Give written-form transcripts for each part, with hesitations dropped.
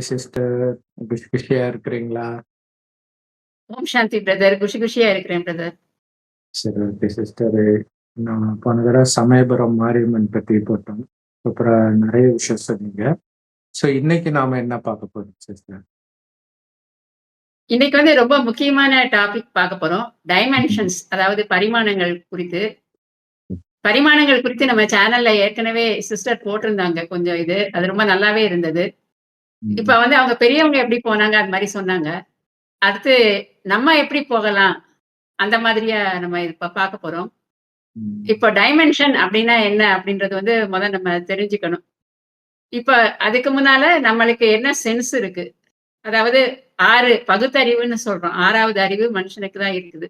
Sister. குஷியா இருக்கிறீங்களா? ஓம் சாந்தி brother. குஷியா இருக்கிறேன் பிரதர். சரி, ஓகே சிஸ்டர். நான் போன தடவை சமயபுரம் மாரியம்மன் பத்தி போட்டோம். அப்புறம் நிறைய விஷயம் சொன்னீங்க. ஸோ இன்னைக்கு நாம என்ன பார்க்க போறோம் சிஸ்டர்? இன்னைக்கு வந்து ரொம்ப முக்கியமான டாபிக் பார்க்க போறோம். டைமென்ஷன்ஸ், அதாவது பரிமாணங்கள் குறித்து. பரிமாணங்கள் குறித்து நம்ம சேனல்ல ஏற்கனவே சிஸ்டர் போட்டிருந்தாங்க கொஞ்சம் இது. அது ரொம்ப நல்லாவே இருந்தது. இப்ப வந்து அவங்க பெரியவங்க எப்படி போனாங்க அது மாதிரி சொன்னாங்க. அடுத்து நம்ம எப்படி போகலாம்? அந்த மாதிரியா நம்ம இப்ப பார்க்க போறோம். இப்போ டைமென்ஷன் அப்படின்னா என்ன அப்படின்றது வந்து முதல்ல நம்ம தெரிஞ்சுக்கணும். இப்ப அதுக்கு முன்னால நம்மளுக்கு என்ன சென்ஸ் இருக்கு? அதாவது 6 பகுத்தறிவுன்னு சொல்றோம். 6வது அறிவு மனுஷனுக்கு தான் இருக்குது.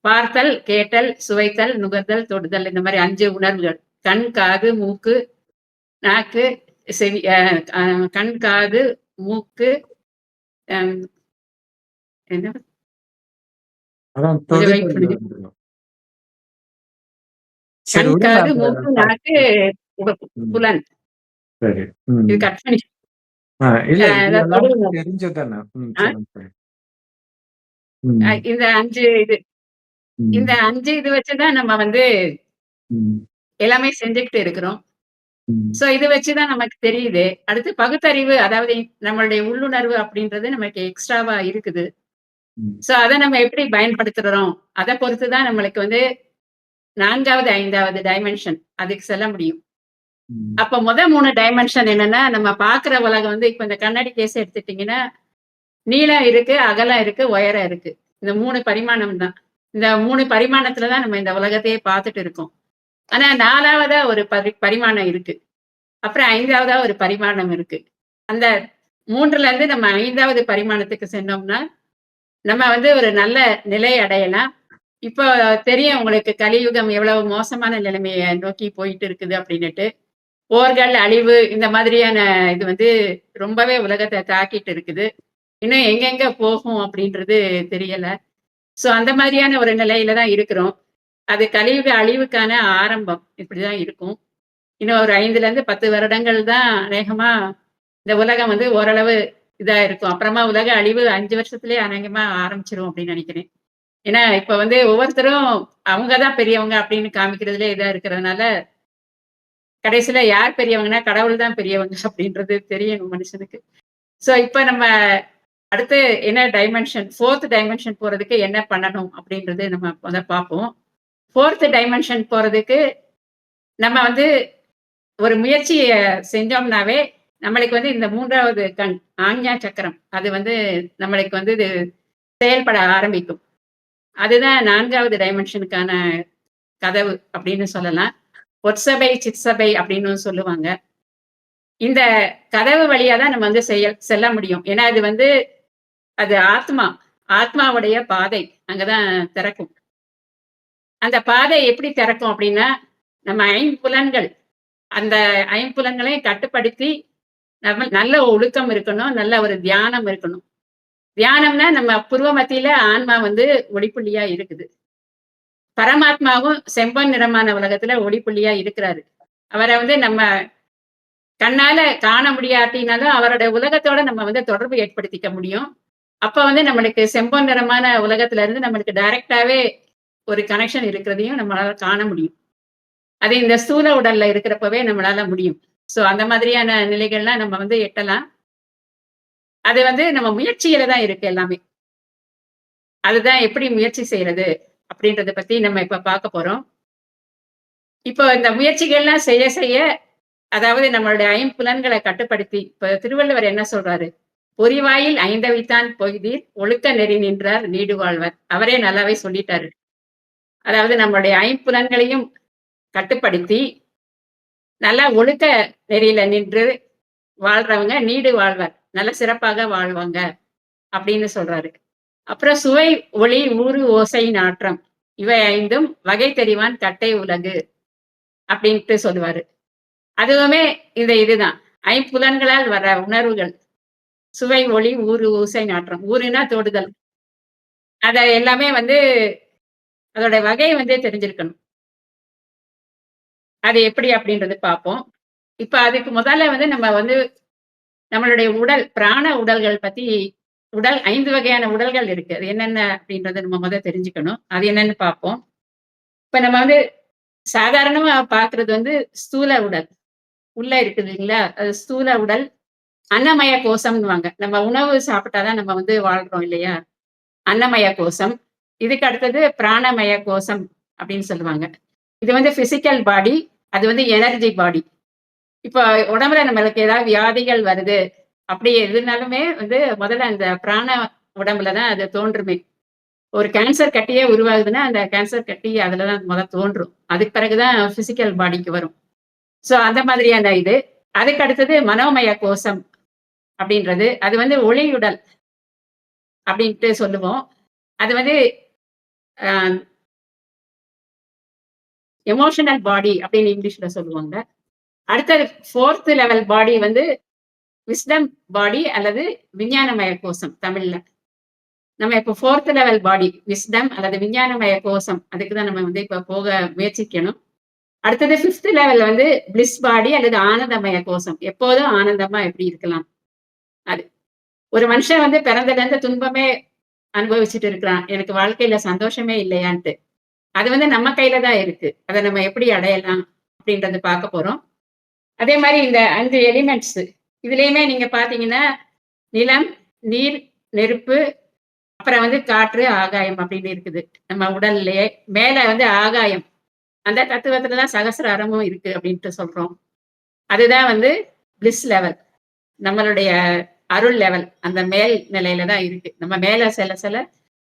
பார்த்தல், கேட்டல், சுவைத்தல், நுகர்தல், தொடுதல் இந்த மாரி 5 உணர்வுகள். கண், காது, மூக்கு, நாக்கு, செவி கண், காது, மூக்கு, அம் என்ன அதான் கொஞ்சம் வெயிட் தொடுதல் பண்ணுங்க. வந்துரும். சரி கண், விடுங்க காது, அந்த மூக்கு, part. நாக்கு, புலன். சரி. இது கட் பண்ணி இல்ல இது எல்லாருக்கும் தொடுதல். தெரிஞ்சதுதானே. அ சொல்லுங்க சரி. ம், இந்த 5 இது இந்த ம், 5 இது வச்சு தான் நம்ம வந்து ம், எல்லாமே செஞ்சுகிட்டு இருக்கிறோம். ம், சோ இது வச்சு தான் நமக்கு தெரியுது. அடுத்து பகுத்தறிவு, அதாவது நம்மளுடைய உள்ளுணர்வு அப்படின்றது நமக்கு எக்ஸ்ட்ராவா இருக்குது. ம், சோ அத நம்ம எப்படி பயன்படுத்துறோம்? அத பொறுத்து தான் நம்மளுக்கு வந்து 4வது, 5வது டைமென்ஷன் அதுக்கு செல்ல முடியும். ம், அப்ப 3 டைமென்ஷன் என்னன்னா, நம்ம பார்க்கிற உலகம் வந்து இப்ப இந்த கண்ணாடி கேஸ் எடுத்துட்டீங்கன்னா, நீளம் இருக்கு, அகலம் இருக்கு, உயரம் இருக்கு. இந்த 3 பரிமாணம் தான். இந்த 3 பரிமாணத்துல தான் நம்ம இந்த உலகத்தையே பார்த்துட்டு இருக்கோம். ஆனா 4வதா ஒரு பரிமாணம் இருக்கு. அப்புறம் 5வதா ஒரு பரிமாணம் இருக்கு. அந்த 3ல இருந்து நம்ம 5வது பரிமாணத்துக்கு சென்றோம்னா, நம்ம வந்து ஒரு நல்ல நிலை அடையலாம். இப்போ தெரியும் உங்களுக்கு கலியுகம் எவ்வளவு மோசமான நிலைமைய நோக்கி போயிட்டு இருக்குது அப்படின்னுட்டு. போர்கள், அழிவு இந்த மாதிரியான இது வந்து ரொம்பவே உலகத்த தாக்கிட்டு இருக்குது. இன்னும் எங்கெங்க போகும் அப்படின்றது தெரியல. சோ அந்த மாதிரியான ஒரு நிலையில தான் இருக்கிறோம். அது கலியுக அழிவுக்கான ஆரம்பம். இப்படிதான் இருக்கும். இன்னும் ஒரு 5லேருந்து 10 வருடங்கள் தான் அநேகமா இந்த உலகம் வந்து ஓரளவு இதா இருக்கும். அப்புறமா உலக அழிவு 5 வருஷத்திலேயே அநேகமா ஆரம்பிச்சுரும் அப்படின்னு நினைக்கிறேன். ஏன்னா, இப்ப வந்து ஒவ்வொருத்தரும் அவங்க தான் பெரியவங்க அப்படின்னு காமிக்கிறதுலே இதா இருக்கிறதுனால, கடைசியில யார் பெரியவங்கன்னா, கடவுள் தான் பெரியவங்க அப்படின்றது தெரியணும் மனுஷனுக்கு. சோ இப்ப நம்ம அடுத்து என்ன டைமென்ஷன் 4த் டைமென்ஷன் போறதுக்கு என்ன பண்ணணும் அப்படின்றது நம்ம மொத பார்ப்போம். 4த் டைமென்ஷன் போறதுக்கு நம்ம வந்து ஒரு முயற்சிய செஞ்சோம்னாவே, நம்மளுக்கு வந்து இந்த 3வது கண், ஆக்ஞா சக்கரம். அது வந்து நம்மளுக்கு வந்து இது செயல்பட ஆரம்பிக்கும். அதுதான் 4வது டைமென்ஷனுக்கான கதவு அப்படின்னு சொல்லலாம். பொற்சபை, சிற்சபை அப்படின்னும் சொல்லுவாங்க. இந்த கதவு வழியா தான் நம்ம வந்து செல்ல முடியும். ஏன்னா, இது வந்து அது ஆத்மா. ஆத்மாவுடைய பாதை. அங்க தான் திறக்கும். அந்த பாதை எப்படி திறக்கும் அப்படின்னா, நம்ம ஐம்புலன்கள் அந்த ஐம்புலன்களையும் கட்டுப்படுத்தி நம்ம நல்ல ஒழுக்கம் இருக்கணும். நல்ல ஒரு தியானம் இருக்கணும். தியானம்னா நம்ம புருவ மத்தியில ஆன்மா வந்து ஒளிப்புள்ளியா இருக்குது. பரமாத்மாவும் செம்பொன் நிறமான உலகத்துல ஒளிப்புள்ளியா இருக்கிறாரு. அவர வந்து நம்ம கண்ணால காண முடியாட்டினாலும் அவருடைய உலகத்தோட நம்ம வந்து தொடர்பு ஏற்படுத்திக்க முடியும். அப்ப வந்து நம்மளுக்கு செம்பொன் நிறமான உலகத்துல இருந்து நம்மளுக்கு டைரக்ட்டாவே ஒரு கனெக்ஷன் இருக்கிறதையும் நம்மளால காண முடியும். அது இந்த ஸ்தூல உடல்ல இருக்கிறப்பவே நம்மளால முடியும். சோ அந்த மாதிரியான நிலைகள்லாம் நம்ம வந்து எட்டலாம். அது வந்து நம்ம முயற்சியில தான் இருக்கு எல்லாமே. அதுதான் எப்படி முயற்சி செய்றது அப்படின்றத பத்தி நம்ம இப்ப பார்க்க போறோம். இப்போ இந்த முயற்சிகள்லாம் செய்ய செய்ய அதாவது நம்மளுடைய ஐம்புலன்கள கட்டுப்படுத்தி இப்ப திருவள்ளுவர் என்ன சொல்றாரு? "பொறிவாயில் ஐந்தவித்தான் பொய்தீர் ஒழுக்க நெறி நின்றார் நீடு வாழ்வர்." அவரே நல்லாவே சொல்லிட்டாரு. அதாவது நம்மளுடைய ஐம்புலன்களையும் கட்டுப்படுத்தி, நல்லா ஒழுக்க நெறியில நின்று வாழ்றவங்க நீடு வாழ்வர். நல்ல சிறப்பாக வாழ்வாங்க அப்படின்னு சொல்றாரு. அப்புறம் சுவை, ஒளி, ஊறு, ஓசை, நாற்றம் இவை 5ம் வகை தெரிவான் கட்டை உலகு அப்படின்ட்டு சொல்லுவாரு. அதுவுமே இதுதான். ஐம்புலன்களால் வர உணர்வுகள். சுவை, ஒளி, ஊறு, ஓசை, நாற்றம். ஊறுனா தொடுதல். அத எல்லாமே வந்து அதோட வகை வந்து தெரிஞ்சிருக்கணும். அது எப்படி அப்படின்றது பார்ப்போம். இப்ப அதுக்கு முதல்ல வந்து நம்ம வந்து நம்மளுடைய உடல், பிராண உடல்கள் பத்தி 5 வகையான உடல்கள் இருக்கு. அது என்னென்ன அப்படின்றத நம்ம தெரிஞ்சுக்கணும். அது என்னன்னு பார்ப்போம். இப்ப நம்ம சாதாரணமா பார்க்கிறது ஸ்தூல உடல். உள்ள இருக்குது இல்லைங்களா? அது ஸ்தூல உடல். அன்னமய கோசம்ன்னுவாங்க. நம்ம உணவு சாப்பிட்டா தான் நம்ம வாழ்றோம் இல்லையா? அன்னமய கோசம். இதுக்கு அடுத்தது பிராணமய கோசம் அப்படின்னு சொல்லுவாங்க. இது பிசிக்கல் பாடி. அது எனர்ஜி பாடி. இப்ப உடம்புல நம்மளுக்கு ஏதாவது வியாதிகள் வருது. அப்படி எதுனாலுமே முதல்ல அந்த பிராண உடம்புல தான் அது தோன்றுமே. ஒரு கேன்சர் கட்டியே உருவாகுதுன்னா, அந்த கேன்சர் கட்டி அதுல தான் தோன்றும். அதுக்கு பிறகு தான் பிசிக்கல் பாடிக்கு வரும். சோ அந்த மாதிரியான இது. அதுக்கு அடுத்தது மனோமய கோசம் அப்படின்றது. அது ஒளியுடல் அப்படின்ட்டு சொல்லுவோம். அது அ எமோஷனல் பாடி அப்படின்னு இங்கிலீஷ்ல சொல்லுவாங்க. அடுத்தது 4த் லெவல் பாடி விஸ்டம் பாடி அல்லது விஞ்ஞானமய கோசம் தமிழ்ல. நம்ம இப்போ 4த் லெவல் பாடி விஸ்டம் அல்லது விஞ்ஞானமய கோசம். அதுக்கு தான் நம்ம இப்ப போக முயற்சிக்கணும். அடுத்தது 5த் லெவல் பிளிஸ் பாடி அல்லது ஆனந்தமய கோசம். எப்போதும் ஆனந்தமா எப்படி இருக்கலாம்? அது. ஒரு மனுஷன் பிறந்ததுலேருந்து துன்பமே அனுபவிச்சுட்டு இருக்கிறான். எனக்கு வாழ்க்கையில சந்தோஷமே இல்லையான்ட்டு. அது நம்ம கையில தான் இருக்கு. அத நம்ம எப்படி அடையலாம்? அப்படின்றத பார்க்க போறோம். அதே மாரி இந்த 5 எலிமெண்ட்ஸ் இதுலயுமே நீங்க பார்த்தீங்கன்னா, நிலம், நீர், நெருப்பு, அப்புறம் காற்று, ஆகாயம் அப்படின்னு இருக்குது. நம்ம உடல்லயே. மேல ஆகாயம். அந்த தத்துவத்துல தான் சகஸ்ராரமும் இருக்கு அப்படின்ட்டு சொல்றோம். அதுதான் பிளிஸ் லெவல். நம்மளுடைய அருள் லெவல். அந்த மேல் நிலையில தான் இருக்கு. நம்ம மேல செல்ல செல்ல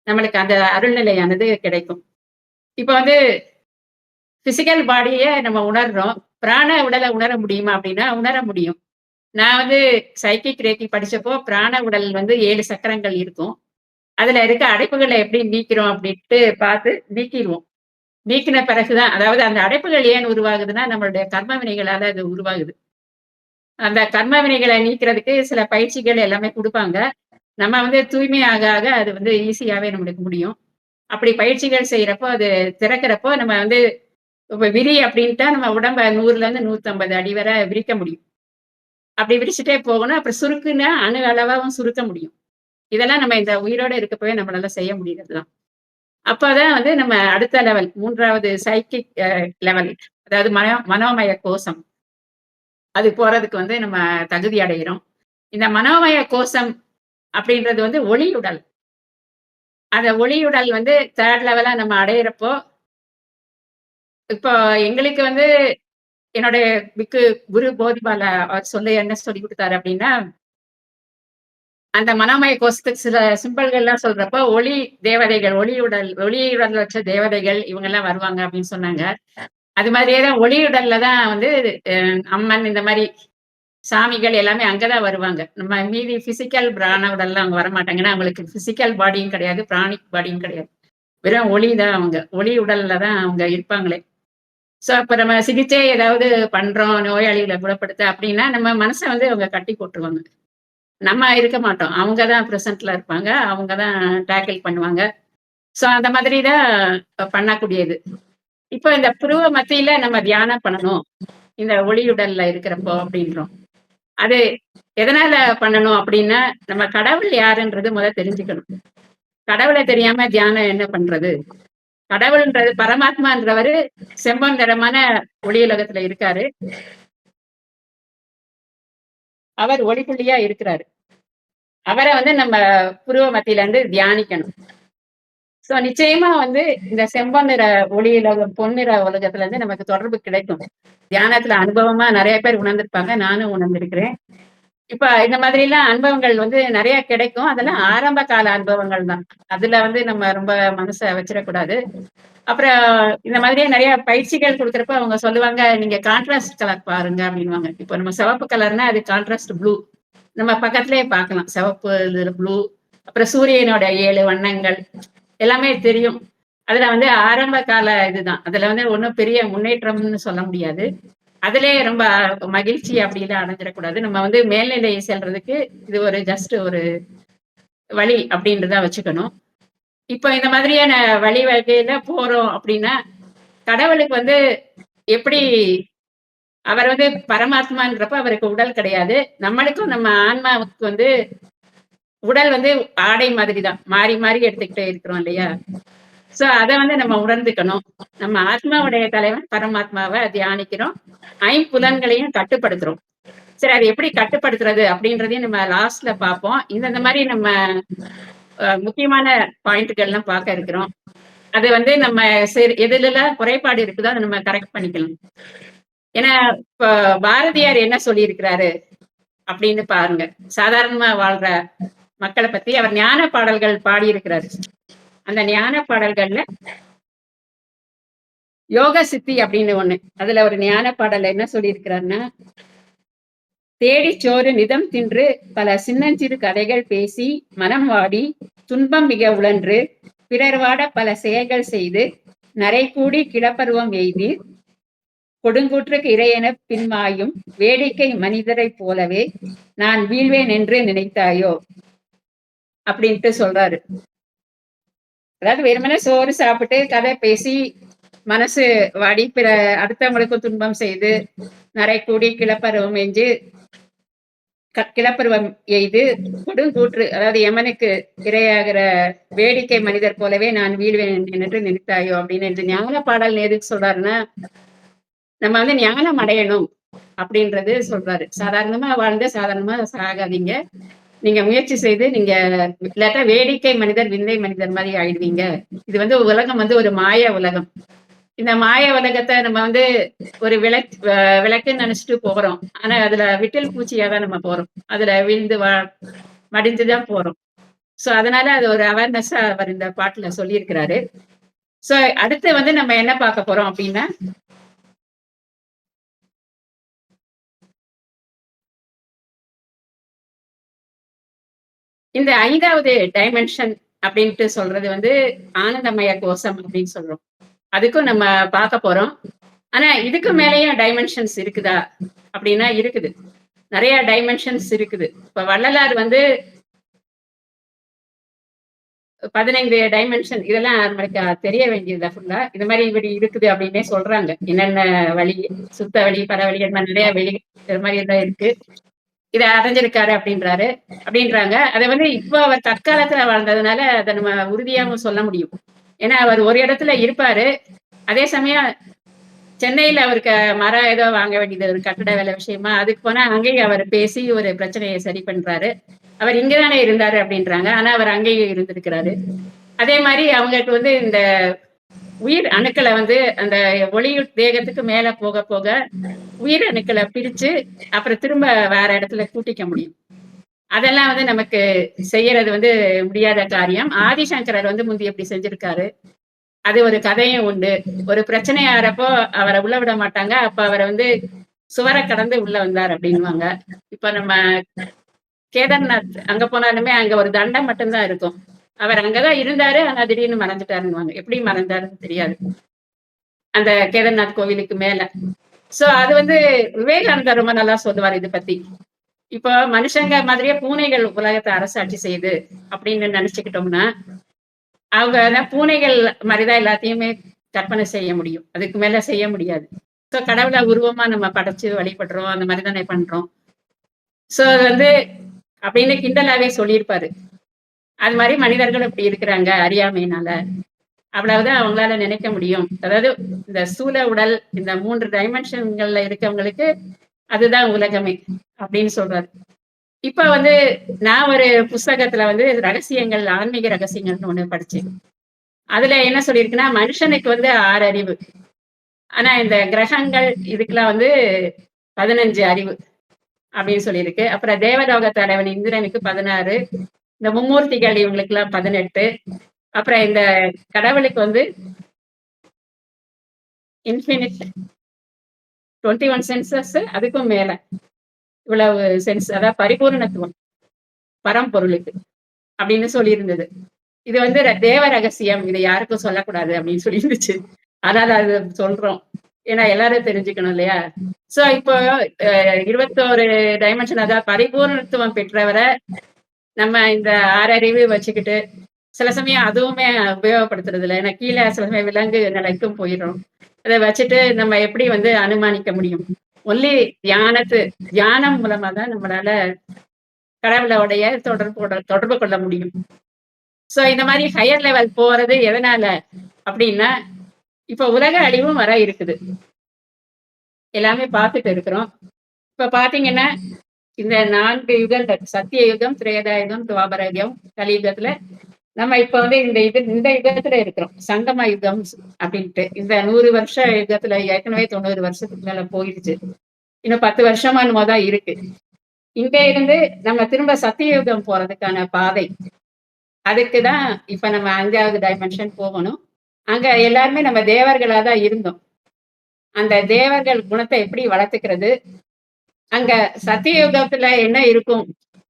நம்மளுக்கு அந்த அருள் நிலையானது கிடைக்கும். இப்ப பிசிக்கல் பாடிய நம்ம உணர்றோம். பிராண உடல உணர முடியுமா அப்படின்னா, உணர முடியும். நான் சைக்கிக் ரேக்கி படிச்சப்போ பிராண உடல் 7 சக்கரங்கள் இருக்கும். அதுல இருக்க அடைப்புகள எப்படி நீக்கிறோம் அப்படின்ட்டு பார்த்து நீக்கிருவோம். நீக்கின பிறகு தான் அதாவது அந்த அடைப்புகள் ஏன் உருவாகுதுன்னா, நம்மளுடைய கர்ம வினைகளால அது உருவாகுது. அந்த கர்ம வினைகள நீக்கிறதுக்கு சில பயிற்சிகள் எல்லாமே குடுப்பாங்க. நம்ம தூய்மை ஆக ஆக அது ஈஸியாவே நம்மளுக்கு முடியும். அப்படி பயிற்சிகள் செய்யறப்போ, அது திறக்கிறப்போ நம்ம இப்ப விரி அப்படின்ட்டா நம்ம உடம்ப 100லேருந்து 150 அடி வரை விரிக்க முடியும். அப்படி விரிச்சுட்டே போகணும். அப்புறம் சுருக்குன்னா அணு அளவாவும் சுருக்க முடியும். இதெல்லாம் நம்ம இந்த உயிரோட இருக்கப்பவே நம்மளால செய்ய முடியறது தான். அப்பதான் நம்ம அடுத்த லெவல் 3வது சைக்கிக் லெவல் அதாவது மனோமய கோசம். அது போறதுக்கு நம்ம தகுதி அடைகிறோம். இந்த மனோமய கோசம் அப்படின்றது ஒளியுடல். அந்த ஒளியுடல் 3 லெவலா நம்ம அடையிறப்போ, இப்போ எங்களுக்கு என்னுடைய பிக்கு குரு போதிபாலா அவர் என்ன சொல்லிக் குடுத்தாரு அப்படின்னா, அந்த மனோமய கோஷத்துக்கு சில சிம்பல்கள்லாம் சொல்றப்போ, ஒளி தேவதைகள், ஒளியுடல் வச்ச தேவதைகள் இவங்கலாம் வருவாங்க அப்படின்னு சொன்னாங்க. அது மாதிரியே தான் ஒளியுடல்ல தான் அம்மன் இந்த மாரி சாமிகள் எல்லாமே அங்க தான் வருவாங்க. நம்ம மீதி பிசிக்கல் பிராண உடல்லாம் அங்க வரமாட்டாங்க. ஏன்னா அவங்களுக்கு பிசிக்கல் பாடியும் கிடையாது, பிராணிக் பாடியும் கிடையாது. வெறும் ஒளி தான் அவங்க. ஒளி உடல்ல தான் அவங்க இருப்பாங்களே. சோ அப்ப நம்ம சிகிச்சை ஏதாவது பண்றோம், நோயாளிகள குணப்படுத்த அப்படின்னா, நம்ம மனச அவங்க கட்டி போட்டுருவாங்க. நம்ம இருக்க மாட்டோம். அவங்க தான் பிரசன்ட்ல இருப்பாங்க. அவங்க தான் டேக்கிள் பண்ணுவாங்க. சோ அந்த மாதிரி தான் பண்ணக்கூடியது. இப்ப இந்த புருவ மத்தியில நம்ம தியானம் பண்ணணும். இந்த ஒளியுடல்ல இருக்கிறப்போ அப்படின்றோம். அது எதனால பண்ணணும் அப்படின்னா, நம்ம கடவுள் யாருன்றது தெரிஞ்சுக்கணும். கடவுள தெரியாம தியானம் என்ன பண்றது? கடவுள்ன்றது பரமாத்மான்றவரு செம்பொன் நிறமான ஒளியுலகத்துல இருக்காரு. அவர் ஒளிப்புள்ளியா இருக்கிறாரு. அவர நம்ம புருவ மத்தியில இருந்து தியானிக்கணும். சோ நிச்சயமா இந்த செம்பொன் நிற ஒளியுலகம், பொன்னிற உலகத்துல இருந்து நமக்கு தொடர்பு கிடைக்கும். தியானத்துல அனுபவமா நெறைய பேர் உணர்ந்திருப்பாங்க. நானும் உணர்ந்திருக்கிறேன். இப்ப இந்த மாதிரிலாம் அனுபவங்கள் நெறைய கிடைக்கும். அதெல்லாம் ஆரம்ப கால அனுபவங்கள் தான். அதுல நம்ம ரொம்ப மனச வச்சிடக்கூடாது. அப்புறம் இந்த மாதிரியே நெறைய பயிற்சிகள் குடுக்குறப்ப அவங்க சொல்லுவாங்க, "நீங்க கான்ட்ராஸ்ட் கலர் பாருங்க" அப்படின்னுவாங்க. இப்போ நம்ம சிவப்பு கலர்னா அது கான்ட்ராஸ்ட் ப்ளூ. நம்ம பக்கத்திலேயே பார்க்கலாம். சிவப்பு, இதுல ப்ளூ. அப்புறம் சூரியனோட 7 வண்ணங்கள் எல்லாமே தெரியும். அதுல ஆரம்ப கால இதுதான். அதுல ஒண்ணும் பெரிய முன்னேற்றம்னு சொல்ல முடியாது. அதிலேயே ரொம்ப மகிழ்ச்சி அப்படிலாம் அடைஞ்சிடக்கூடாது. நம்ம மேல்நிலை செல்றதுக்கு இது ஒரு ஜஸ்ட் ஒரு வழி அப்படின்றத வச்சுக்கணும். இப்ப இந்த மாதிரியான வழிவகையில போறோம் அப்படின்னா, கடவுளுக்கு எப்படி அவர் வந்து பரமாத்மான்றப்ப அவருக்கு உடல் கிடையாது. நம்மளுக்கும் நம்ம ஆன்மாவுக்கு வந்து உடல் வந்து ஆடை மாதிரி தான். மாறி, மாறி எடுத்துக்கிட்டே இருக்கிறோம் இல்லையா? சோ அத வந்து நம்ம உணர்ந்துக்கணும். நம்ம ஆத்மாவுடைய தலைவன் பரமாத்மாவ தியானிக்கிறோம். ஐம்புலன்களையும் கட்டுப்படுத்துறோம். சரி அது எப்படி கட்டுப்படுத்துறது அப்படின்றதையும் நம்ம லாஸ்ட்ல பார்ப்போம். இந்த மாரி நம்ம முக்கியமான பாயிண்ட்கள்லாம் பார்க்க இருக்கிறோம். அது வந்து நம்ம சரி எதுலலாம் குறைபாடு இருக்குதோ அத நம்ம கரெக்ட் பண்ணிக்கலாம். ஏன்னா, இப்ப பாரதியார் என்ன சொல்லியிருக்கிறாரு அப்படின்னு பாருங்க. சாதாரணமா வாழ்ற மக்கள பத்தி அவர் ஞான பாடல்கள் பாடியிருக்கிறாரு. அந்த ஞான பாடல்கள்ல யோக சித்தி அப்படின்னு ஒண்ணு. அதுல ஒரு ஞான பாடல்ல என்ன சொல்லியிருக்கிறாருன்னா, தேடிச் சோறு நிதம் தின்று பல சின்னஞ்சிறு கதைகள் பேசி மனம் வாடி துன்பம் மிக உழன்று பிறர் வாட பல செயல்கள் செய்து நரைகூடி கிளப்பருவம் எய்தி கொடுங்கூற்றுக்கு இறையெனப் பின்மாயும் வேடிக்கை மனிதரைப் போலவே நான் வீழ்வேன் என்று நினைத்தாயோ அப்படின்ட்டு சொல்றாரு. அதாவது வெறுமனே சோறு சாப்பிட்டு கதை பேசி மனசு வாடி பிற அடுத்தவங்களுக்கும் துன்பம் செய்து நரைகூடி கிளப்பருவம் எஞ்சு கிளப்பருவம் எய்து கொடுங்கூற்று அதாவது யமனுக்கு இரையாகிற வேடிக்கை மனிதர் போலவே நான் வீழ்வேன் என்று நினைத்தாயோ அப்படின்னு இந்த ஞான பாடல் எதுக்கு சொல்றாருன்னா, நம்ம வந்து ஞானம் அடையணும் அப்படின்றது சொல்றாரு. சாதாரணமா வாழ்ந்து சாதாரணமா சாகாதீங்க. நீங்க முயற்சி செய்து நீங்க இல்லாட்டா வேடிக்கை மனிதர், விந்தை மனிதர் மாதிரி ஆயிடுவீங்க. இது வந்து உலகம் வந்து ஒரு மாய உலகம். இந்த மாய உலகத்த நம்ம வந்து ஒரு விளக்குன்னு நினைச்சுட்டு போறோம். ஆனா அதுல விட்டில் பூச்சியா தான் நம்ம போறோம். அதுல விழுந்து மடிஞ்சு தான் போறோம். சோ அதனால அது ஒரு அவேர்னஸா அவர் இந்த பாட்டுல சொல்லியிருக்கிறாரு. சோ அடுத்து வந்து நம்ம என்ன பார்க்க போறோம் அப்படின்னா, இந்த 5வது டைமென்ஷன் அப்படின்ட்டு சொல்றது வந்து ஆனந்தமய கோஷம் அப்படின்னு சொல்றோம். அதுக்கும் நம்ம பார்க்க போறோம். ஆனா இதுக்கு மேலேயும் டைமென்ஷன்ஸ் இருக்குதா அப்படின்னா இருக்குது. நிறைய டைமென்ஷன்ஸ் இருக்குது. இப்ப வள்ளலார் வந்து 15 டைமென்ஷன் இதெல்லாம் நம்மளுக்கு தெரிய வேண்டியதில்ல ஃபுல்லா. இது மாதிரி இப்படி இருக்குது அப்படின்னே சொல்றாங்க. என்னென்ன வழி, சுத்த வழி, பரவழி இது மாதிரி நிறைய வெளி இது மாதிரி எல்லாம் இருக்கு. இத அடைஞ்சிருக்காரு அப்படின்றாங்க. அத வந்து இப்போ அவர் தற்காலத்துல வாழ்ந்ததுனால அத நம்ம உறுதியாவும் சொல்ல முடியும். ஏன்னா அவர் ஒரு இடத்துல இருப்பாரு. அதே சமயம் சென்னையில அவருக்கு மரம் ஏதோ வாங்க வேண்டியது ஒரு கட்டட வேலை விஷயமா அதுக்கு போனா அங்கேயும் அவர் பேசி ஒரு பிரச்சனையை சரி பண்றாரு. அவர் இங்கதானே இருந்தாரு அப்படின்றாங்க. ஆனா அவர் அங்கேயும் இருந்திருக்கிறாரு. அதே மாதிரி அவங்களுக்கு வந்து இந்த உயிர் அணுக்களை வந்து அந்த ஒளி தேகத்துக்கு மேல போக போக உயிர் அணுக்களை பிரிச்சு அப்புறம் திரும்ப வேற இடத்துல கூட்டிக்க முடியும். அதெல்லாம் வந்து நமக்கு செய்யறது வந்து முடியாத காரியம். ஆதிசங்கரர் வந்து முந்தி எப்படி செஞ்சிருக்காரு. அது ஒரு கதையும் உண்டு. ஒரு பிரச்சனை ஆறப்போ அவரை உள்ள விட மாட்டாங்க. அப்ப அவரை வந்து சுவரை கடந்து உள்ள வந்தார் அப்படின்வாங்க. இப்ப நம்ம கேதார்நாத் அங்க போனாலுமே அங்க ஒரு தண்டம் மட்டும்தான் இருக்கும். அவர் அங்கதான் இருந்தாரு. ஆனா திடீர்னு மறைஞ்சிட்டாருன்னுவாங்க. எப்படி மறைஞ்சாருன்னு தெரியாது. அந்த கேதார்நாத் கோவிலுக்கு மேல. சோ அது வந்து விவேகானந்தர் ரொம்ப நல்லா சொல்லுவார் இத பத்தி. இப்போ மனுஷங்க மாதிரியே பூனைகள் உலகத்தை அரசாட்சி செய்யுது அப்படின்னு நினைச்சுக்கிட்டோம்னா, அவங்க பூனைகள் மாதிரிதான் எல்லாத்தையுமே கற்பனை செய்ய முடியும். அதுக்கு மேல செய்ய முடியாது. சோ கடவுளை உருவமா நம்ம படைச்சு வழிபடுறோம். அந்த மாதிரி தானே பண்றோம். சோ அது வந்து அப்படின்னு கிண்டலாவே சொல்லியிருப்பாரு. அது மாதிரி மனிதர்கள் இப்படி இருக்கிறாங்க அறியாமையினால. அவ்வளவுதான் அவங்களால நினைக்க முடியும். அதாவது இந்த ஸ்தூல உடல் இந்த 3 டைமென்ஷன்கள்ல இருக்கவங்களுக்கு அதுதான் உலகமே அப்படின்னு சொல்றாரு. இப்ப வந்து நான் ஒரு புஸ்தகத்துல வந்து ரகசியங்கள், ஆன்மீக ரகசியங்கள்னு ஒண்ணு படிச்சேன். அதுல என்ன சொல்லியிருக்குன்னா, மனுஷனுக்கு வந்து 6 அறிவு. ஆனா இந்த கிரகங்கள் இதுக்கெல்லாம் வந்து 15 அறிவு அப்படின்னு சொல்லியிருக்கு. அப்புறம் தேவலோக தலைவன் இந்திரனுக்கு 16, இந்த மும்மூர்த்திகள் இவங்களுக்கு எல்லாம் 18, அப்புறம் இந்த கடவுளுக்கு வந்து இன்ஃபினிட் 21 சென்சஸ் அதுக்கும் மேல இவ்வளவு சென்ஸ் அதாவது பரிபூரணத்துவம் பரம்பொருளுக்கு அப்படின்னு சொல்லியிருந்தது. இது வந்து தேவ ரகசியம். இதை யாருக்கும் சொல்லக்கூடாது அப்படின்னு சொல்லி இருந்துச்சு. அதனால அது சொல்றோம். ஏன்னா எல்லாரும் தெரிஞ்சுக்கணும் இல்லையா? சோ இப்போ 21 டைமென்ஷன் அதாவது பரிபூரணத்துவம் பெற்றவரை நம்ம இந்த 6 அறிவு வச்சுக்கிட்டு சில சமயம் அதுவுமே உபயோகப்படுத்துறது இல்லை. ஏன்னா கீழே சில சமயம் விலங்கு நிலைக்கும் போயிடும். அதை வச்சுட்டு நம்ம எப்படி வந்து அனுமானிக்க முடியும்? ஒன்லி தியானம் மூலமா தான் நம்மளால கடவுளோடைய தொடர்பு கொள்ள முடியும். சோ இந்த மாதிரி ஹையர் லெவல் போறது எதனால அப்படின்னா, இப்ப உலக அழிவும் வர இருக்குது. எல்லாமே பார்த்துட்டு இருக்கிறோம். இப்ப பாத்தீங்கன்னா, இந்த 4 யுகங்கள் சத்திய யுகம், திரேதா யுகம், துவாபர யுகம், கலியுகத்துல நம்ம இப்ப வந்து இந்த யுகத்துல இருக்கிறோம். சங்கம யுகம் அப்படின்ட்டு. இந்த 100 வருஷ யுகத்துல ஏற்கனவே 90 வருஷத்துக்கு மேல போயிடுச்சு. இன்னும் 10 வருஷமா என்னமோ தான் இருக்கு. இங்க இருந்து நம்ம திரும்ப சத்திய யுகம் போறதுக்கான பாதை. அதுக்கு தான் இப்ப நம்ம 5வது டைமென்ஷன் போகணும். அங்க எல்லாருமே நம்ம தேவர்களா தான் இருந்தோம். அந்த தேவர்கள் குணத்தை எப்படி வளர்த்துக்கிறது? அங்க சத்தியயுகத்துல என்ன இருக்கும்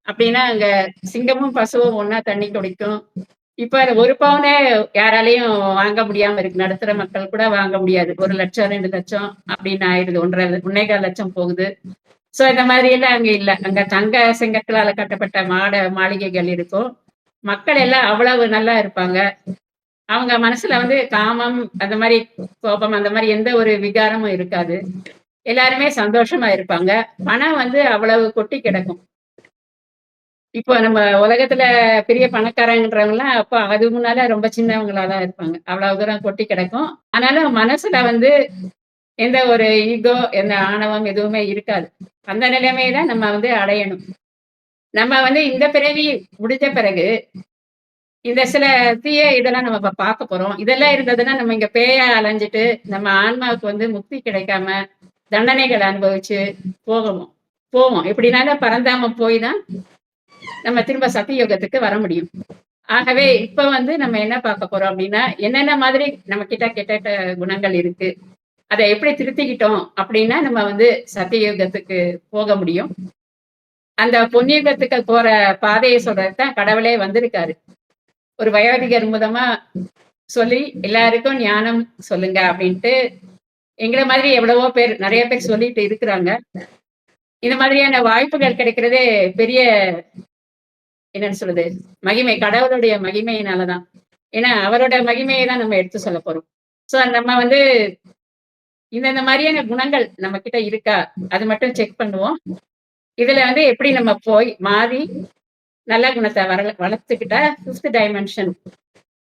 அப்படின்னா, அங்க சிங்கமும் பசுவும் ஒண்ணா தண்ணி குடிக்கும். இப்ப ஒரு பவுனே யாராலையும் வாங்க முடியாம இருக்கு. நடுத்தர மக்கள் கூட வாங்க முடியாது. 1,00,000 2,00,000 அப்படின்னு ஆயிடுது. 1,50,000 1,400,000 போகுது. சோ இந்த மாதிரி எல்லாம் அங்க இல்ல. அங்க தங்க செங்கற்களால கட்டப்பட்ட மாளிகைகள் இருக்கும். மக்கள் எல்லாம் அவ்வளவு நல்லா இருப்பாங்க. அவங்க மனசுல வந்து காமம், அந்த மாதிரி கோபம், அந்த மாதிரி எந்த ஒரு விகாரமும் இருக்காது. எல்லாருமே சந்தோஷமா இருப்பாங்க. பணம் வந்து அவ்வளவு கொட்டி கிடக்கும். இப்போ நம்ம உலகத்துல பெரிய பணக்காரங்கன்றவங்கலாம் அப்ப அது முன்னால ரொம்ப சின்னவங்களா தான் இருப்பாங்க. அவ்வளவு தூரம் கொட்டி கிடக்கும். ஆனாலும் மனசுல வந்து எந்த ஒரு ஈகோ, எந்த ஆணவம் எதுவுமே இருக்காது. அந்த நிலைமையை தான் நம்ம வந்து அடையணும். நம்ம வந்து இந்த பிறவி முடிஞ்ச பிறகு இந்த சில தீய இதெல்லாம் நம்ம இப்ப பார்க்க போறோம். இதெல்லாம் இருந்ததுன்னா நம்ம இங்க பேயா அலைஞ்சுட்டு நம்ம ஆன்மாவுக்கு வந்து முக்தி கிடைக்காம தண்டனைகள் அனுபவிச்சு போகணும் போவோம். எப்படினாலும் பரந்தாமம் போய் தான் நம்ம திரும்ப சத்தியுகத்துக்கு வர முடியும். ஆகவே இப்ப வந்து நம்ம என்ன பார்க்க போறோம் அப்படின்னா, என்னென்ன மாதிரி நம்ம கிட்ட கெட்ட குணங்கள் இருக்கு. அதை எப்படி திருத்திக்கிட்டோம் அப்படின்னா, நம்ம வந்து சத்தியுகத்துக்கு போக முடியும். அந்த பொன்யுகத்துக்கு போற பாதையை சொல்றது தான் கடவுளே வந்திருக்காரு. ஒரு வயோதிகர் மூலமா சொல்லி எல்லாருக்கும் ஞானம் சொல்லுங்க அப்படின்ட்டு எங்களை மாதிரி எவ்வளவோ பேர் நிறைய பேர் சொல்லிட்டு இருக்கிறாங்க. இந்த மாதிரியான வாய்ப்புகள் கிடைக்கிறதே பெரிய என்னன்னு சொல்றது மகிமை, கடவுளுடைய மகிமையினாலதான். ஏன்னா அவரோட மகிமையை தான் நம்ம எடுத்து சொல்ல போறோம். சோ நம்ம வந்து இந்த மாதிரியான குணங்கள் நம்ம கிட்ட இருக்கா அது மட்டும் செக் பண்ணுவோம். இதுல வந்து எப்படி நம்ம போய் மாறி நல்ல குணத்தை வளர்த்துக்கிட்டா 5th டைமென்ஷன்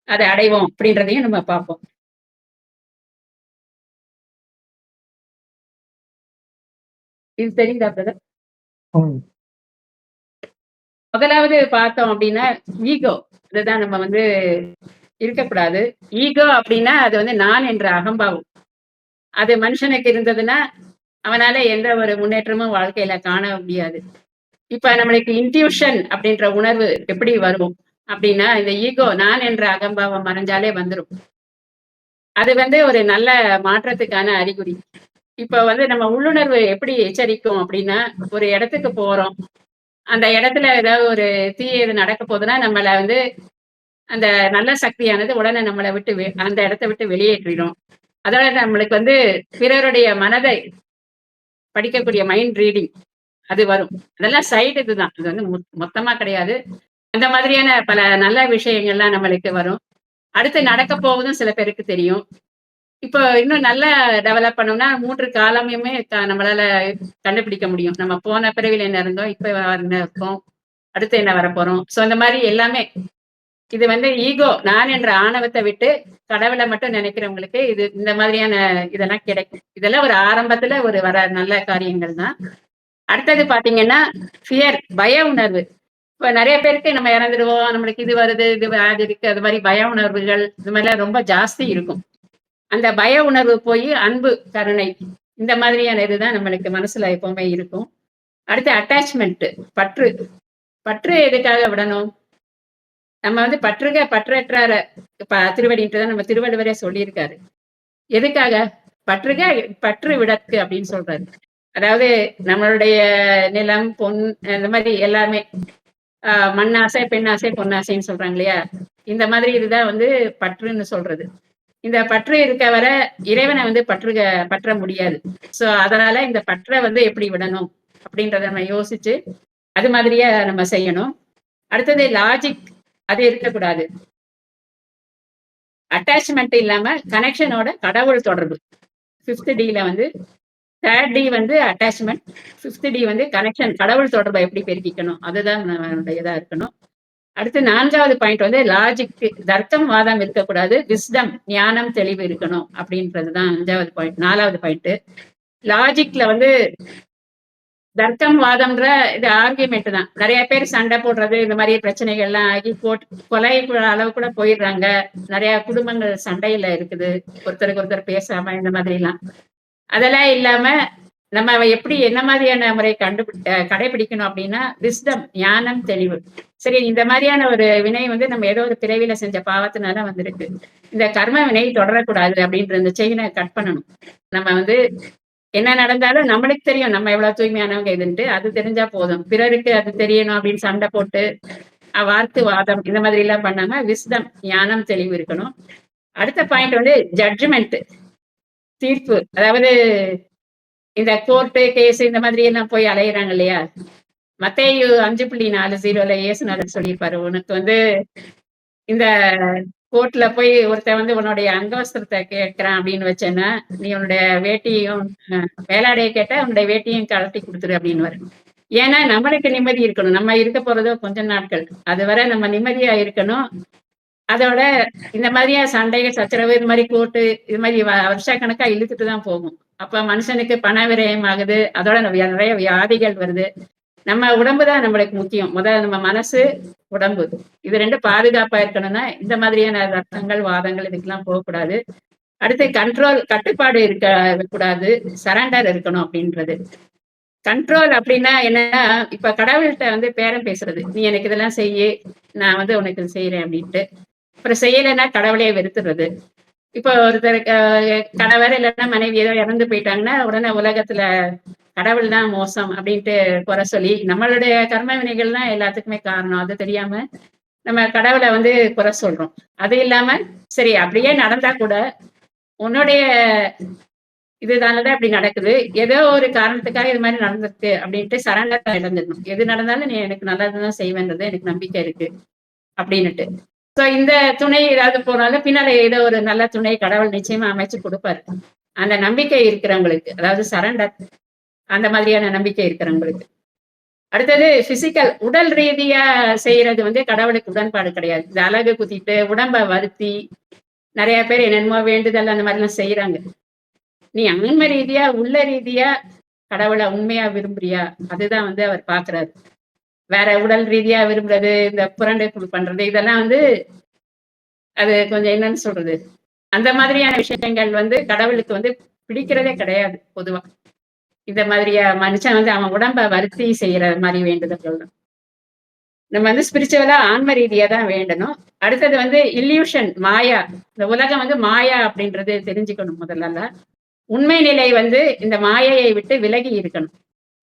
அதை அடைவோம் அப்படின்றதையும் நம்ம பார்ப்போம். இது தெரியுதா பிரதர்? முதலாவது பார்த்தோம் அப்படின்னா ஈகோ. இதுதான் நம்ம வந்து இருக்கக்கூடாது. ஈகோ அப்படின்னா அது வந்து நான் என்ற அகம்பாவம். அது மனுஷனுக்கு இருந்ததுன்னா அவனால எந்த ஒரு முன்னேற்றமும் வாழ்க்கையில காண முடியாது. இப்ப நம்மளுக்கு இன்ட்யூஷன் அப்படின்ற உணர்வு எப்படி வரும் அப்படின்னா, இந்த ஈகோ நான் என்ற அகம்பாவம் மறைஞ்சாலே வந்துரும். அது வந்து ஒரு நல்ல மாற்றத்துக்கான அறிகுறி. இப்ப வந்து நம்ம உள்ளுணர்வு எப்படி எச்சரிக்கும் அப்படின்னா, ஒரு இடத்துக்கு போறோம். அந்த இடத்துல ஏதாவது ஒரு தீய இது நடக்க போகுதுன்னா, நம்மள வந்து அந்த நல்ல சக்தியானது உடனே நம்மள விட்டு அந்த இடத்த விட்டு வெளியேற்றிடும். அதோட நம்மளுக்கு வந்து பிறருடைய மனதை படிக்கக்கூடிய மைண்ட் ரீடிங் அது வரும். அதெல்லாம் சைடு இதுதான். இது வந்து மொத்தமா கிடையாது. அந்த மாதிரியான பல நல்ல விஷயங்கள்லாம் நம்மளுக்கு வரும். அடுத்து நடக்க போவதும் சில பேருக்கு தெரியும். இப்போ இன்னும் நல்லா டெவலப் பண்ணோம்னா 3 காலமுமே நம்மளால கண்டுபிடிக்க முடியும். நம்ம போன பிறவில என்ன இருந்தோம், இப்ப என்ன இருக்கோம், அடுத்து என்ன வரப்போறோம். சோ அந்த மாதிரி எல்லாமே இது வந்து ஈகோ நான் என்ற ஆணவத்தை விட்டு கடவுளை மட்டும் நினைக்கிறவங்களுக்கு இது இந்த மாதிரியான இதெல்லாம் கிடைக்கும். இதெல்லாம் ஒரு ஆரம்பத்துல ஒரு வர நல்ல காரியங்கள் தான். அடுத்தது பாத்தீங்கன்னா ஃபியர், பய உணர்வு. இப்ப நிறைய பேருக்கு நம்ம இறந்துடுவோம், நம்மளுக்கு இது வருது, இது அது இருக்கு, அது மாதிரி பய உணர்வுகள் இது மாதிரிலாம் ரொம்ப ஜாஸ்தி இருக்கும். அந்த பய உணர்வு போய் அன்பு, கருணை இந்த மாதிரியான இதுதான் நம்மளுக்கு மனசுல எப்பவுமே இருக்கும். அடுத்து அட்டாச்மெண்ட், பற்று. பற்று எதுக்காக விடணும்? நம்ம வந்து பற்றற்றார திருவடின்றத நம்ம திருவள்ளுவரே சொல்லியிருக்காரு. எதுக்காக? பற்று விடற்கு அப்படின்னு சொல்றாரு. அதாவது நம்மளுடைய நிலம், பொன் இந்த மாதிரி எல்லாமே மண்ணாசை, பெண்ணாசை, பொன்னாசைன்னு சொல்றாங்க இல்லையா? இந்த மாதிரி இதுதான் வந்து பற்றுன்னு சொல்றது. இந்த பற்று இருக்க வர இறைவனை வந்து பற்ற முடியாது. சோ அதனால இந்த பற்றை வந்து எப்படி விடணும் அப்படின்றத நம்ம யோசிச்சு அது மாதிரியே நம்ம செய்யணும். அடுத்தது லாஜிக், அது இருக்கக்கூடாது. அட்டாச்மெண்ட் இல்லாம கனெக்ஷனோட கடவுள் தொடர்பு 5th Dல வந்து 3rd டி வந்து அட்டாச்மென்ட், 5த் டி வந்து கனெக்ஷன். கடவுள் தொடர்பை எப்படி பெருக்கிக்கணும்? அதுதான் நம்மளுடைய இதா இருக்கணும். அடுத்து 4வது பாயிண்ட் வந்து லாஜிக், தர்க்கம், வாதம் இருக்கக்கூடாது. விஸ்டம், ஞானம், தெளிவு இருக்கணும் அப்படின்றது தான் 5வது பாயிண்ட். 4வது பாயிண்ட். லாஜிக்ல வந்து தர்க்கம், வாதம்ன்ற இது ஆர்கியுமெண்ட் தான். நிறைய பேர் சண்டை போடுறது, இந்த மாதிரி பிரச்சனைகள்லாம் ஆகி கொலை அளவு கூட போயிடுறாங்க. நிறைய குடும்பங்கள் சண்டையில இருக்குது. ஒருத்தருக்கு ஒருத்தர் பேசாம இந்த மாதிரி எல்லாம். அதெல்லாம் இல்லாம நம்ம எப்படி என்ன மாதிரியான முறை கடைபிடிக்கணும் அப்படின்னா, விஸ்டம், ஞானம், தெளிவு. சரி, இந்த மாதிரியான ஒரு வினை வந்து நம்ம ஏதோ ஒரு பிறவியில செஞ்ச பாவத்தினால வந்திருக்கு. இந்த கர்ம வினை தொடரக்கூடாது அப்படின்ற இந்த செயினை கட் பண்ணணும். நம்ம வந்து என்ன நடந்தாலும் நம்மளுக்கு தெரியும் நம்ம எவ்வளவு தூய்மையானவங்க இதுன்ட்டு. அது தெரிஞ்சா போதும். பிறருக்கு அது தெரியணும் அப்படின்னு சண்டை போட்டு வார்த்தை வாதம் இந்த மாதிரி எல்லாம் பண்ணாம விஸ்டம், ஞானம், தெளிவு இருக்கணும். அடுத்த பாயிண்ட் வந்து ஜட்ஜ்மெண்ட், தீர்ப்பு. அதாவது இந்த கோர்ட்டு கேஸ் இந்த மாதிரி எல்லாம் போய் அலையிறாங்க இல்லையா? மத்தேயு 5.40 இயேசுநாதர் சொல்லியிருப்பாரு, உனக்கு வந்து இந்த கோர்ட்ல போய் ஒருத்தன் வந்து உன்னுடைய அங்கவஸ்திரத்தை கேட்கிறான் அப்படின்னு வச்சேன்னா, நீ உன்னுடைய வேட்டியும் மேலாடையை கேட்டா உன்னுடைய வேட்டியும் கழட்டி கொடுத்துரு அப்படின்னு. ஏன்னா நம்மளுக்கு நிம்மதி இருக்கணும். நம்ம இருக்க போறதோ கொஞ்ச நாட்கள். அதுவரை நம்ம நிம்மதியா இருக்கணும். அதோட இந்த மாதிரியா சண்டைகள், சச்சரவு, இது மாதிரி கோர்ட்டு இது மாதிரி வருஷ கணக்கா இழுத்துட்டு தான் போகும். அப்ப மனுஷனுக்கு பண விரயம் ஆகுது. அதோட நிறைய வியாதிகள் வருது. நம்ம உடம்பு தான் நம்மளுக்கு முக்கியம். முதல்ல நம்ம மனசு, உடம்பு இது 2 பாதுகாப்பா இருக்கணும்னா இந்த மாதிரியான ரத்தங்கள், வாதங்கள் இதுக்கெல்லாம் போகக்கூடாது. அடுத்து கண்ட்ரோல், கட்டுப்பாடு இருக்க கூடாது. சரண்டர் இருக்கணும் அப்படின்றது. கண்ட்ரோல் அப்படின்னா என்னன்னா, இப்ப கடவுள்கிட்ட வந்து பேரம் பேசுறது. நீ எனக்கு இதெல்லாம் செய்யு, நான் வந்து உனக்கு இது செய்யறேன் அப்படின்ட்டு. அப்புறம் செய்யலைன்னா கடவுளையே வெறுத்துறது. இப்போ ஒருத்தர் கணவர் இல்லைன்னா மனைவி ஏதோ இறந்து போயிட்டாங்கன்னா உடனே உலகத்துல கடவுள் தான் மோசம் அப்படின்ட்டு குறை சொல்லி, நம்மளுடைய கர்ம வினைகள் தான் எல்லாத்துக்குமே காரணம். அது தெரியாம நம்ம கடவுளை வந்து குறை சொல்றோம். அது இல்லாம சரி அப்படியே நடந்தா கூட உன்னுடைய இதுதானதான் அப்படி நடக்குது, ஏதோ ஒரு காரணத்துக்காக இது மாதிரி நடந்திருக்கு அப்படின்ட்டு சரண்டர் இழந்துடணும். எது நடந்தாலும் நீ எனக்கு நல்லதுதான் செய்வேன்றது எனக்கு நம்பிக்கை இருக்கு அப்படின்னுட்டு. சோ இந்த துணை ஏதாவது போனாலும் பின்னால ஏதோ ஒரு நல்ல துணை கடவுள் நிச்சயமா அமைச்சு கொடுப்பாரு. அந்த நம்பிக்கை இருக்கிறவங்களுக்கு, அதாவது சரண்டர், அந்த மாதிரியான நம்பிக்கை இருக்கிறவங்களுக்கு. அடுத்தது பிசிக்கல், உடல் ரீதியா செய்யறது வந்து கடவுளுக்கு உடன்பாடு கிடையாது. இந்த அழகு குத்திட்டு உடம்ப வருத்தி நிறைய பேர் என்னென்னமோ வேண்டுதல் அந்த மாதிரி எல்லாம் செய்யறாங்க. நீ ஆன்ம ரீதியா, உள்ள ரீதியா கடவுளை உண்மையா விரும்புறியா? அதுதான் வந்து அவர் பாக்குறாரு. வேற உடல் ரீதியா விரும்புறது, இந்த புரண்டை பண்றது, இதெல்லாம் வந்து அது கொஞ்சம் என்னன்னு சொல்றது, அந்த மாதிரியான விஷயங்கள் வந்து கடவுளுக்கு வந்து பிடிக்கிறதே கிடையாது பொதுவா. இந்த மாதிரியா மனுஷன் வந்து அவன் உடம்ப வருத்தி செய்யற மாதிரி வேண்டுதல்கள் தான். நம்ம வந்து ஸ்பிரிச்சுவலா ஆன்ம ரீதியா தான் வேண்டணும். அடுத்தது வந்து இல்யூஷன், மாயா. இந்த உலகம் வந்து மாயா அப்படின்றது தெரிஞ்சுக்கணும் முதல்ல. உண்மை நிலை வந்து இந்த மாயையை விட்டு விலகி இருக்கணும்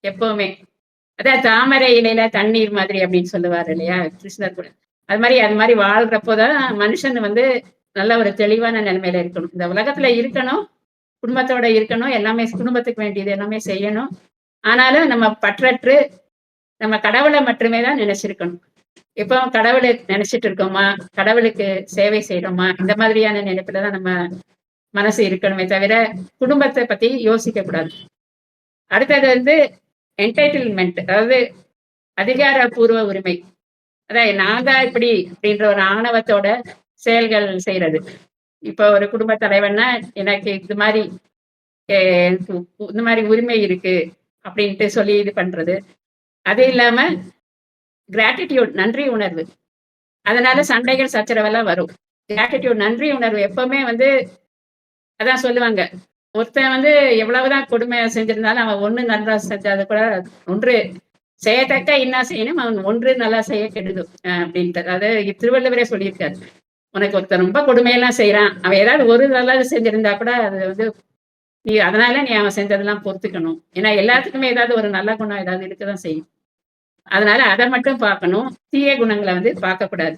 எப்பவுமே. அதான் தாமரை இலையில தண்ணீர் மாதிரி அப்படின்னு சொல்லுவாரு இல்லையா கிருஷ்ணர் கூட. அது மாதிரி வாழ்றப்போதான் மனுஷன் வந்து நல்ல ஒரு தெளிவான நிலைமையில இருக்கணும். இந்த உலகத்துல இருக்கணும், குடும்பத்தோட இருக்கணும், எல்லாமே குடும்பத்துக்கு வேண்டியது எல்லாமே செய்யணும். ஆனாலும் நம்ம பற்றற்று நம்ம கடவுளை மட்டுமே தான் நினைச்சிருக்கணும். இப்போ கடவுளை நினைச்சிட்டு இருக்கோமா, கடவுளுக்கு சேவை செய்யறோமா, இந்த மாதிரியான நினைப்புலதான் நம்ம மனசு இருக்கணுமே தவிர குடும்பத்தை பத்தி யோசிக்க கூடாது. அடுத்தது வந்து என்டைட்டில்மெண்ட், அதாவது அதிகாரப்பூர்வ உரிமை. அதான் நான் தான் இப்படி அப்படின்ற ஒரு ஆணவத்தோட செயல்கள் செய்யறது. இப்போ ஒரு குடும்ப தலைவன்னா எனக்கு இது மாதிரி எனக்கு இந்த மாதிரி உரிமை இருக்கு அப்படின்ட்டு சொல்லி இது பண்றது. அது இல்லாம கிராட்டிடியூட், நன்றி உணர்வு. அதனால சண்டைகள், சச்சரவெல்லாம் வரும். கிராட்டிடியூட், நன்றி உணர்வு எப்பவுமே வந்து அதான் சொல்லுவாங்க, ஒருத்தன் வந்து எவ்வளவுதான் கொடுமை செஞ்சிருந்தாலும் அவன் ஒண்ணு நல்லா செஞ்சாது கூட ஒன்று செய்யத்தக்க இன்னா செய்யணும், அவன் ஒன்று நல்லா செய்ய கெடுது அப்படின்ட்டு. அதாவது திருவள்ளுவரே சொல்லியிருக்காரு, உனக்கு ஒருத்தர் ரொம்ப கொடுமையெல்லாம் செய்யறான், அவன் ஏதாவது ஒரு நல்லது செஞ்சிருந்தா கூட அது வந்து அதனால நீ அவன் செஞ்சதெல்லாம் பொறுத்துக்கணும். ஏன்னா எல்லாத்துக்குமே ஏதாவது ஒரு நல்ல குணம் ஏதாவது இருக்கதான் செய்யும். அதனால அதை மட்டும் பார்க்கணும், தீய குணங்களை வந்து பார்க்க கூடாது.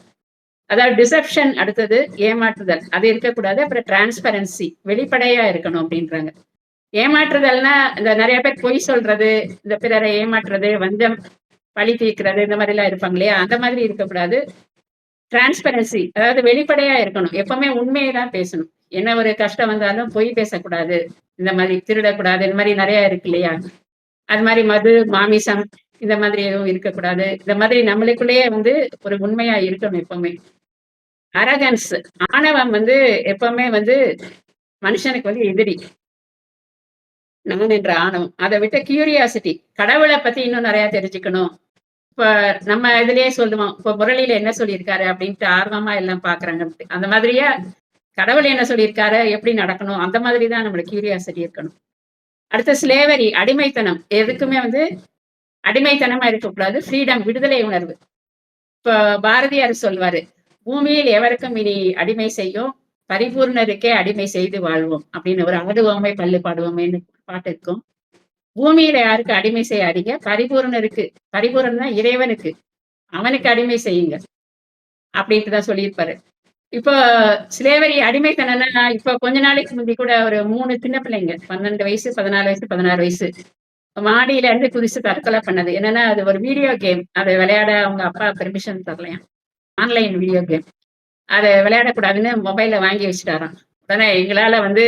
அதாவது டிசெப்ஷன், அடுத்தது ஏமாற்றுதல், அது இருக்கக்கூடாது. அப்புறம் டிரான்ஸ்பரன்சி, வெளிப்படையா இருக்கணும் அப்படின்றாங்க. ஏமாற்றுதல்னா இந்த நிறைய பேர் பொய் சொல்றது, இந்த பிறரை ஏமாற்றுறது, வஞ்சம், பழி தீர்க்கிறது, இந்த மாதிரி எல்லாம் இருப்பாங்க இல்லையா, அந்த மாதிரி இருக்கக்கூடாது. டிரான்ஸ்பரன்சி, அதாவது வெளிப்படையா இருக்கணும், எப்பவுமே உண்மையை தான் பேசணும். என்ன ஒரு கஷ்டம் வந்தாலும் பொய் பேசக்கூடாது. இந்த மாதிரி திருடக்கூடாது. இந்த மாதிரி நெறைய இருக்கு இல்லையா? அது மாதிரி மது, மாமிசம் இந்த மாதிரி எதுவும் இருக்கக்கூடாது. இந்த மாதிரி நம்மளுக்குள்ளேயே வந்து ஒரு உண்மையா இருக்கணும் எப்பவுமே. அரகன்ஸ் ஆணவம் வந்து எப்பவுமே வந்து மனுஷனுக்கு வந்து எதிரி. நான் என்ற ஆணவம். அத விட்டு கியூரியாசிட்டி கடவுள பத்தி இன்னும் நெறைய தெரிஞ்சுக்கணும். இப்ப நம்ம இதுலயே சொல்லுவோம். இப்ப முரளியில என்ன சொல்லியிருக்காரு அப்படின்ட்டு ஆர்வமா எல்லாம் பார்க்குறாங்கன்ட்டு. அந்த மாதிரியா கடவுள் என்ன சொல்லியிருக்காரு? எப்படி நடக்கணும்? அந்த மாதிரி தான் நம்மளுக்கு கியூரியாசிட்டி இருக்கணும். அடுத்து ஸ்லேவரி அடிமைத்தனம். எதுக்குமே வந்து அடிமைத்தனமா இருக்கக்கூடாது. ஃப்ரீடம் விடுதலை உணர்வு. இப்ப பாரதியார் சொல்வாரு, "பூமியில் எவருக்கும் இனி அடிமை செய்யோம், பரிபூரணருக்கே அடிமை செய்து வாழ்வோம்." அப்படின்னு ஒரு ஆடுவோமே பள்ளு பாடுவோமேன்னு பாட்டு இருக்கும். பூமியில யாருக்கு அடிமை செய்யாதீங்க, பரிபூரணருக்கு. பரிபூரணம்னா இறைவனுக்கு. அவனுக்கு அடிமை செய்யுங்க. அப்படின்ட்டு தான் சொல்லியிருப்பாரு. இப்போ ஸ்லேவரி அடிமைத்தனம்னா, இப்ப கொஞ்ச நாளைக்கு முந்தி கூட ஒரு 3 சின்ன பிள்ளைங்க 12 வயசு, 14 வயசு, 16 வயசு. மாடியில இருந்து குதிச்சு தற்கொலை பண்ணது. என்னன்னா, அது ஒரு வீடியோ கேம். அத விளையாட அவங்க அப்பா பெர்மிஷன் தரலையாம். Online video game. அத விளையாடக்கூடாதுன்னு மொபைல்ல வாங்கி வச்சுட்டாராம். உடனே எங்களால வந்து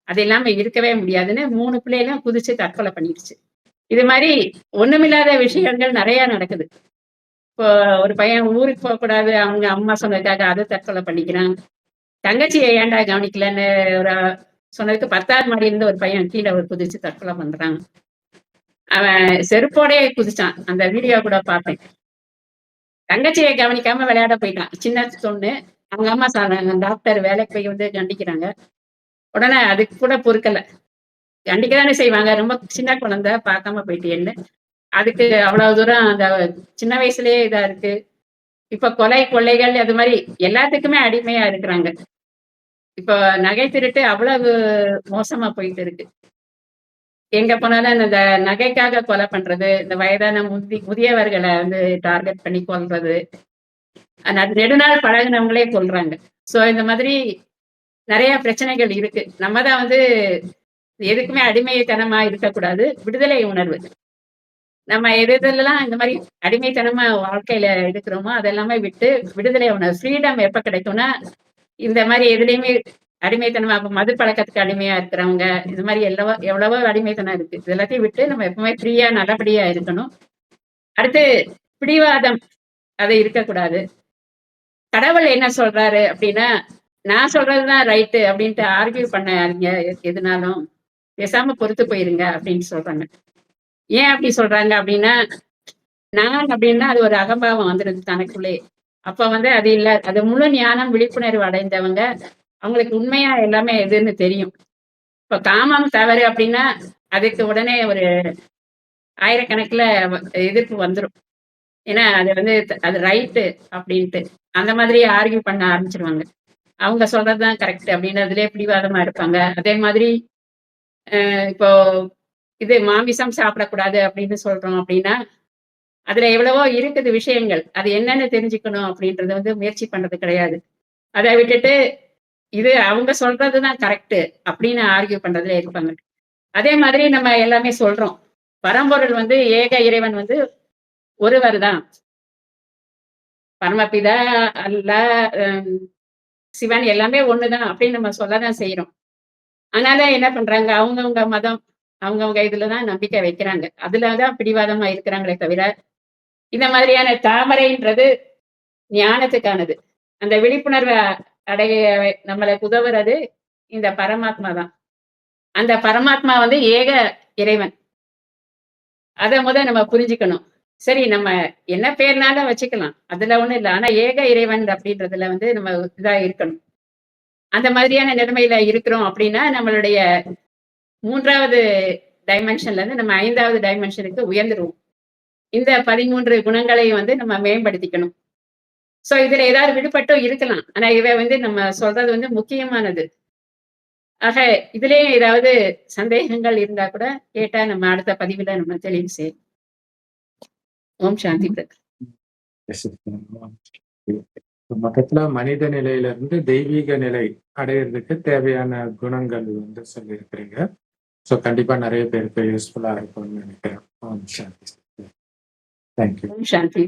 அது இல்லாம இருக்கவே முடியாதுன்னு 3 பிள்ளைகளும் குதிச்சு தற்கொலை பண்ணிடுச்சு. இது மாரி ஒண்ணுமில்லாத விஷயங்கள் நெறைய நடக்குது. இப்போ ஒரு பையன் ஊருக்கு போக்கூடாது. அவங்க அம்மா சொன்னதுக்காக அத தற்கொலை பண்ணிக்கிறான். தங்கச்சிய ஏன்டா கவனிக்கலன்னு ஒரு சொன்னதுக்கு 10வது மாடியில இருந்து ஒரு பையன் கீழ குதிச்சு தற்கொலை பண்றான். அவன் செருப்போடயே குதிச்சான். அந்த வீடியோ கூட பார்த்தேன். தங்கச்சிய கவனிக்காம விளையாட போயிட்டான். சின்ன பொண்ணு. அவங்க அம்மா சொன்னாங்க, டாக்டர் வேலைக்கு போய் வந்து கண்டிக்கிறாங்க. உடனே அதுக்கு கூட பொறுக்கல. கண்டிக்க தானே செய்வாங்க. ரொம்ப சின்ன குழந்தை பார்க்காம போயிட்டியேன்னு. அதுக்கு அவ்வளவு தூரம் அந்த சின்ன வயசுலயே இதா இருக்கு. இப்ப கொலை, கொள்ளைகள் அது மாரி எல்லாத்துக்குமே அடிமையா இருக்கிறாங்க. இப்போ நகை திருட்டு அவ்வளவு மோசமா போயிட்டு இருக்கு. எங்க போனாலும் இந்த நகைக்காக கொலை பண்றது, இந்த வயதான முதியவர்கள வந்து டார்கெட் பண்ணி கொல்றது. நெடுநாள் பழகுனவங்களே கொல்றாங்க. சோ இந்த மாதிரி நெறைய பிரச்சனைகள் இருக்கு. நம்ம தான் வந்து எதுக்குமே அடிமைத்தனமா இருக்கக்கூடாது. விடுதலை உணர்வு. நம்ம எது எதெல்லாம் இந்த மாரி அடிமைத்தனமா வாழ்க்கையில இருக்கிறோமோ, அதெல்லாமே விட்டு விடுதலை உணர்வு. ஃப்ரீடம் எப்ப கிடைக்கும்னா, இந்த மாரி எதுலயுமே அடிமைத்தனமா இப்ப மது பழக்கத்துக்கு அடிமையா இருக்கிறவங்க, இது மாரி எவ்வளவோ அடிமைத்தனம் இருக்கு. இது எல்லாத்தையும் விட்டு நம்ம எப்பவுமே ஃப்ரீயா நல்லபடியா இருக்கணும். அடுத்து பிடிவாதம் அது இருக்கக்கூடாது. கடவுள் என்ன சொல்றாரு அப்படின்னா, நான் சொல்றது தான் ரைட்டு அப்படின்ட்டு ஆர்கியூ பண்ணாதீங்க எதுனாலும். பேசாம பொறுத்து போயிருங்க அப்படின்னு சொல்றாங்க. ஏன் அப்படி சொல்றாங்க அப்படின்னா, நான் அப்படின்னா அது ஒரு அகம்பாவம் வந்துருது தனக்குள்ளே. அப்ப வந்து அது இல்ல. அது முழு ஞானம், விழிப்புணர்வு அடைந்தவங்க, அவங்களுக்கு உண்மையா எல்லாமே எதுன்னு தெரியும். இப்ப காமம் தவறு அப்படின்னா, அதுக்கு உடனே ஒரு ஆயிரக்கணக்குல எதிர்ப்பு வந்துரும். ஏன்னா அது வந்து அது ரைட்டு அப்படின்ட்டு. அந்த மாதிரி ஆர்கியூ பண்ண ஆரம்பிச்சுருவாங்க. அவங்க சொல்றது தான் கரெக்ட் அப்படின்னு அதிலேயே பிடிவாதமா இருப்பாங்க. அதே மாதிரி இப்போ இது மாமிசம் சாப்பிடக்கூடாது அப்படின்னு சொல்றோம் அப்படின்னா, அதுல எவ்வளவோ இருக்குது விஷயங்கள். அது என்னன்னு தெரிஞ்சுக்கணும் அப்படின்றத வந்து முயற்சி பண்றது கிடையாது. அத விட்டுட்டு, இது அவங்க சொல்றது தான் கரெக்ட் அப்படின்னு ஆர்கியூ பண்றதுல இருப்பாங்க. அதே மாதிரி நம்ம எல்லாமே சொல்றோம். பரம்பொருள் வந்து ஏக இறைவன் வந்து ஒருவர் தான். பரமபிதா, அல்லாஹ், சிவன் எல்லாமே ஒண்ணுதான் அப்படின்னு நம்ம சொல்லதான் செய்றோம். அதனால என்ன பண்றாங்க, அவங்கவங்க மதம், அவங்கவங்க இதுல தான் நம்பிக்கை வைக்கிறாங்க. அதுல தான் பிடிவாதமா இருக்கிறாங்களே தவிர, இந்த மாதிரியான தாமரைன்றது ஞானத்துக்கானது. அந்த விழிப்புணர்வ அடைய நம்மளுக்கு உதவுறது இந்த பரமாத்மா தான். அந்த பரமாத்மா வந்து ஏக இறைவன். அத நம்ம புரிஞ்சுக்கணும். சரி நம்ம என்ன பேர்னாலும் வச்சுக்கலாம். அதுல ஒண்ணும் இல்ல. ஆனா ஏக இறைவன் அப்படின்றதுல வந்து நம்ம இதா இருக்கணும். அந்த மாதிரியான நிலைமையில இருக்கிறோம் அப்படின்னா, நம்மளுடைய 3வது டைமென்ஷன்ல இருந்து நம்ம 5வது டைமென்ஷனுக்கு உயர்ந்துருவோம். இந்த 13 குணங்களையும் வந்து நம்ம மேம்படுத்திக்கணும். சோ இதுல ஏதாவது விடுபட்டும் இருக்கலாம். ஆனா இவ வந்து நம்ம சொல்றது வந்து முக்கியமானது. ஆக இதுலயும் ஏதாவது சந்தேகங்கள் இருந்தா கூட கேட்டா நம்ம அடுத்த பதிவுல நம்ம தெளிவு செய்யலாம். ஓம் சாந்தி பிரதர். எஸ். மொத்தத்துல மனித நிலையிலிருந்து தெய்வீக நிலை அடையிறதுக்கு தேவையான குணங்கள் வந்து சொல்லியிருக்கிறீங்க. ஸோ கண்டிப்பா நிறைய பேருக்கு யூஸ்ஃபுல்லா இருக்கும்னு நினைக்கிறேன். ஓம் சாந்தி. தேங்க்யூ. ஓம் சாந்தி.